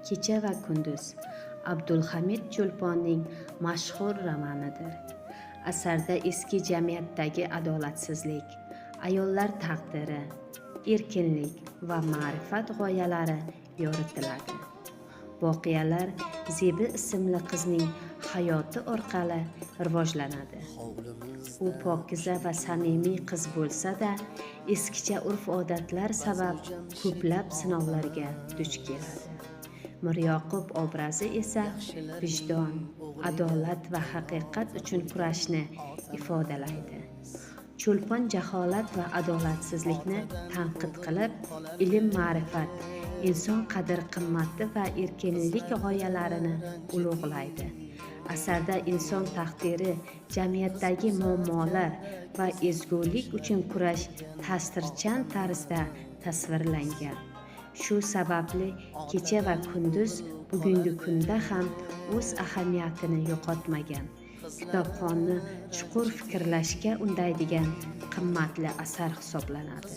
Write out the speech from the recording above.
Kecha va kunduz Abdulhamid Cho'lponning mashhur romanidir. Asarda eski jamiyatdagi adolatsizlik, ayollar taqdiri, erkinlik va ma'rifat g'oyalari yoritiladi. Voqealar Zebi ismli qizning hayoti orqali rivojlanadi. U pokiza va samimiy qiz bo'lsa-da, eskicha urf-odatlar sabab ko'plab sinovlarga duch keladi. Miryoqub obrazi esa vijdon, adolat va haqiqat uchun kurashni ifodalaydi. Cho'lpon jaholat va adolatsizlikni tanqid qilib, ilm-ma'rifat, inson qadr-qimmati va erkinlik g'oyalarini ulug'laydi. Asarda inson taqdiri, jamiyatdagi muammolar va ezgulik uchun kurash ta'sirchan tarzda tasvirlangan. Shu sababli kecha va kunduz bugungi kunda ham o'z ahamiyatini yo'qotmagan, kitobxonni chuqur fikrlashga undaydigan qimmatli asar hisoblanadi.